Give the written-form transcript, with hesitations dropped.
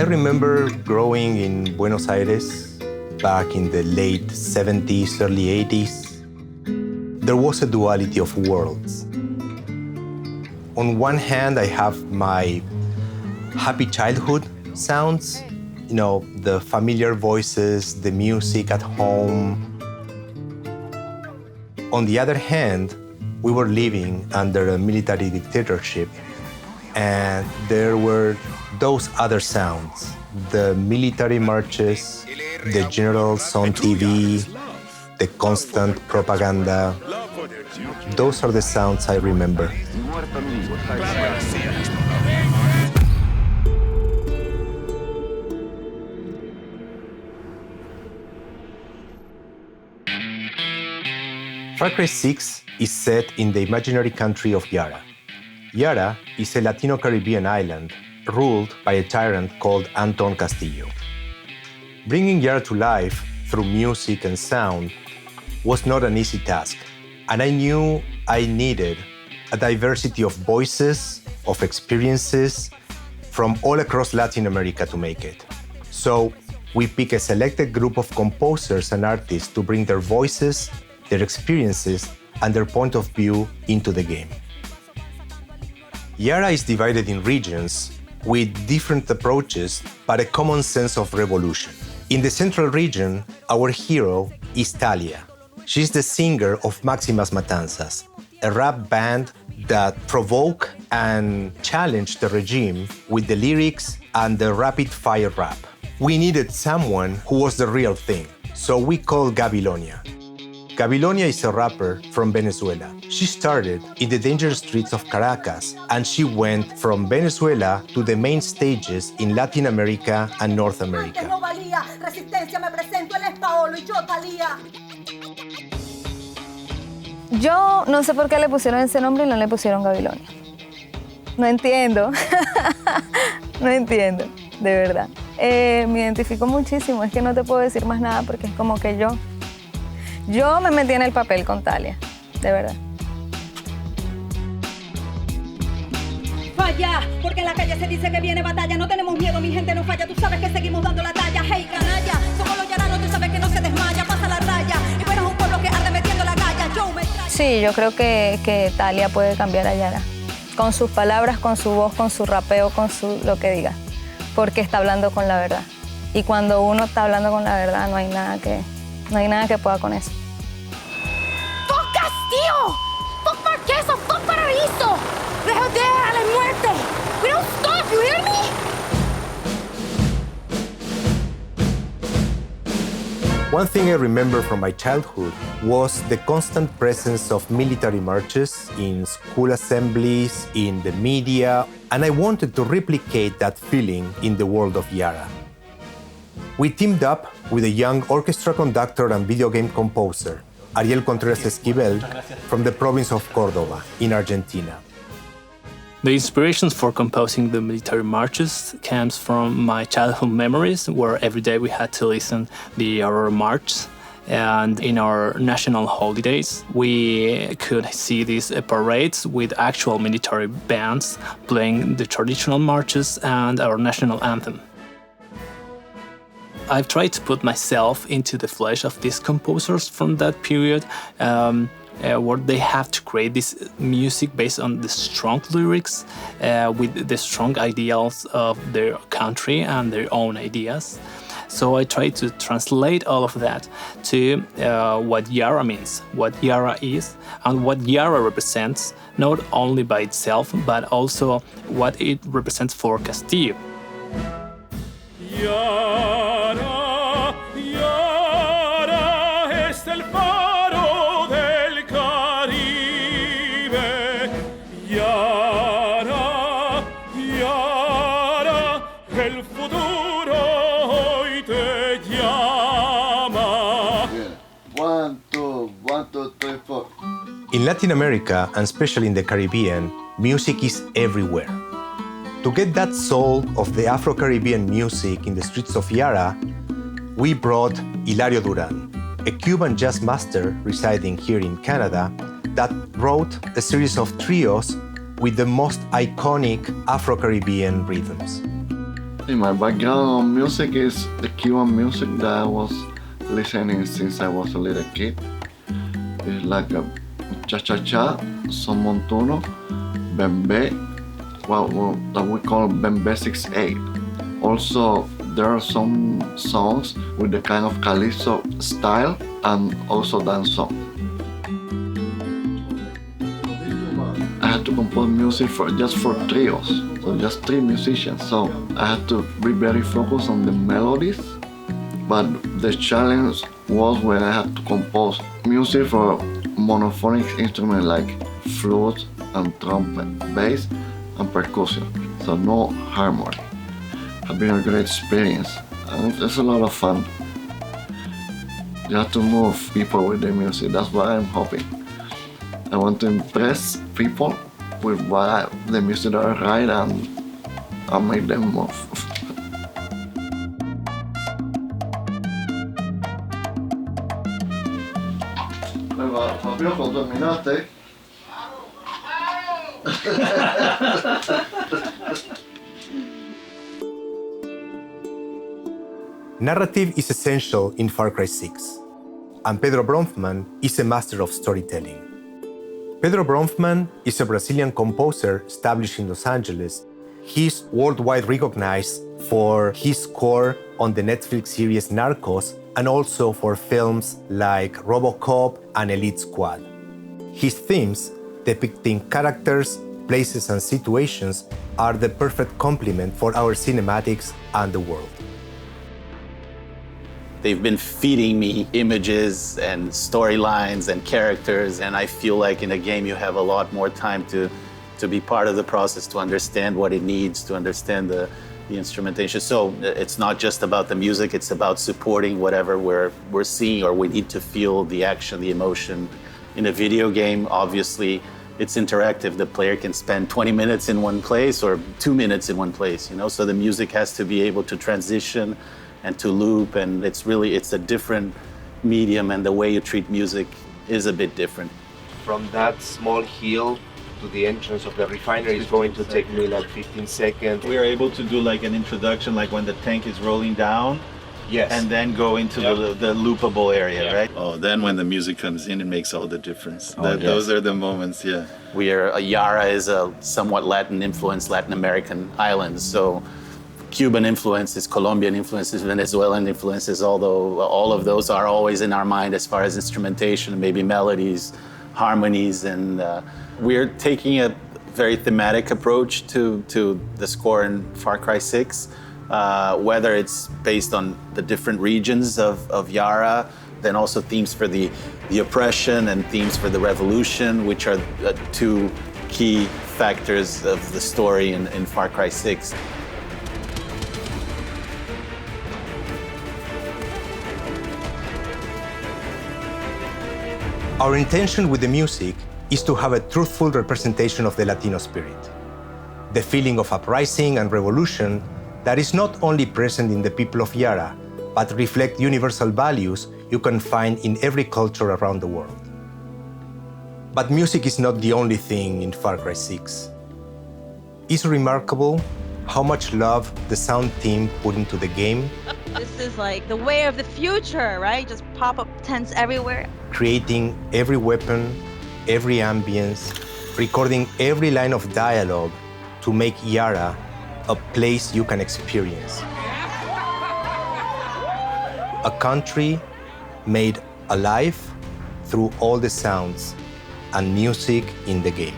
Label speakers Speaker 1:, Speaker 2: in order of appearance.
Speaker 1: I remember growing in Buenos Aires back in the late 70s, early 80s. There was a duality of worlds. On one hand, I have my happy childhood sounds, you know, the familiar voices, the music at home. On the other hand, we were living under a military dictatorship, and there were those other sounds, the military marches, the generals on TV, the constant propaganda. Those are the sounds I remember. Far Cry 6 is set in the imaginary country of Yara. Yara is a Latino-Caribbean island ruled by a tyrant called Anton Castillo. Bringing Yara to life through music and sound was not an easy task, and I knew I needed a diversity of voices, of experiences from all across Latin America to make it. So we picked a selected group of composers and artists to bring their voices, their experiences, and their point of view into the game. Yara is divided in regions with different approaches, but a common sense of revolution. In the central region, our hero is Talia. She's the singer of Máximas Matanzas, a rap band that provoke and challenge the regime with the lyrics and the rapid-fire rap. We needed someone who was the real thing, so we called Gabilonia. Gabilonia is a rapper from Venezuela. She started in the dangerous streets of Caracas, and she went from Venezuela to the main stages in Latin America and North America.
Speaker 2: Yo no sé por qué le pusieron ese nombre y no le pusieron Gabilonia. No entiendo. No entiendo, de verdad. Me identifico muchísimo, es que no te puedo decir más nada porque es como que yo me metí en el papel con Talia, de verdad.
Speaker 3: Falla, porque en la calle se dice que viene batalla. No tenemos miedo, mi gente no falla. Tú sabes que seguimos dando la talla. Hey, canalla, somos los yaranos, tú sabes que no se desmaya. Pasa la raya, y bueno, es un pueblo que arde metiendo la galla. Sí,
Speaker 2: yo creo que Talia puede cambiar a Yara. Con sus palabras, con su voz, con su rapeo, con lo que diga. Porque está hablando con la verdad. Y cuando uno está hablando con la verdad, no hay nada que pueda con eso.
Speaker 3: ¡Fuck Castillo! ¡Fuck Marquesa! ¡Fuck Paraíso! ¡De joder a la muerte! We don't stop, you hear me?
Speaker 1: One thing I remember from my childhood was the constant presence of military marches in school assemblies, in the media, and I wanted to replicate that feeling in the world of Yara. We teamed up with a young orchestra conductor and video game composer, Ariel Contreras Esquivel, from the province of Córdoba in Argentina.
Speaker 4: The inspirations for composing the military marches comes from my childhood memories, where every day we had to listen the Aurora March. And in our national holidays, we could see these parades with actual military bands playing the traditional marches and our national anthem. I've tried to put myself into the flesh of these composers from that period, where they have to create this music based on the strong lyrics, with the strong ideals of their country and their own ideas. So I try to translate all of that to what Yara means, what Yara is, and what Yara represents, not only by itself, but also what it represents for Castillo.
Speaker 5: Yara, Yara es el faro del Caribe. Yara, Yara, el futuro hoy te llama.
Speaker 6: Bien. 1, 2, 1, 2, 3, 4.
Speaker 1: In Latin America, and especially in the Caribbean, music is everywhere. To get that soul of the Afro-Caribbean music in the streets of Yara, we brought Hilario Duran, a Cuban jazz master residing here in Canada that wrote a series of trios with the most iconic Afro-Caribbean rhythms.
Speaker 6: My background on music is the Cuban music that I was listening since I was a little kid. It's like a cha-cha-cha, son montuno, bembe, that we call bembe 6/8. Also, there are some songs with the kind of calypso style and also dance song. I had to compose music just for trios, so just 3 musicians. So I had to be very focused on the melodies, but the challenge was when I had to compose music for monophonic instruments like flute and trumpet, bass and percussion, so no harmony. It's been a great experience and it's a lot of fun. You have to move people with the music, that's what I'm hoping. I want to impress people with the music that I write and make them move. Fabio, cuando terminaste.
Speaker 1: Narrative is essential in Far Cry 6, and Pedro Bronfman is a master of storytelling. Pedro Bronfman is a Brazilian composer established in Los Angeles. He's worldwide recognized for his score on the Netflix series Narcos and also for films like RoboCop and Elite Squad. His themes, depicting characters, places, and situations, are the perfect complement for our cinematics and the world.
Speaker 7: They've been feeding me images and storylines and characters, and I feel like in a game you have a lot more time to be part of the process, to understand what it needs, to understand the instrumentation. So it's not just about the music, it's about supporting whatever we're seeing or we need to feel the action, the emotion. In a video game, obviously, it's interactive. The player can spend 20 minutes in one place or 2 minutes in one place, you know? So the music has to be able to transition and to loop, and it's a different medium, and the way you treat music is a bit different.
Speaker 8: From that small hill to the entrance of the refinery is going to take me like 15 seconds.
Speaker 9: We are able to do like an introduction, like when the tank is rolling down.
Speaker 8: Yes.
Speaker 9: And then go into the loopable area, right?
Speaker 10: Oh, then when the music comes in, it makes all the difference.
Speaker 7: Oh,
Speaker 10: Those are the moments, yeah.
Speaker 7: Yara is a somewhat Latin American island, so Cuban influences, Colombian influences, Venezuelan influences, although all of those are always in our mind as far as instrumentation, maybe melodies, harmonies, and we're taking a very thematic approach to the score in Far Cry 6, whether it's based on the different regions of Yara, then also themes for the oppression and themes for the revolution, which are 2 key factors of the story in Far Cry 6.
Speaker 1: Our intention with the music is to have a truthful representation of the Latino spirit, the feeling of uprising and revolution that is not only present in the people of Yara, but reflect universal values you can find in every culture around the world. But music is not the only thing in Far Cry 6. It's remarkable how much love the sound team put into the game.
Speaker 11: This is like the way of the future, right? Just pop-up tents everywhere.
Speaker 1: Creating every weapon, every ambience, recording every line of dialogue to make Yara a place you can experience. A country made alive through all the sounds and music in the game.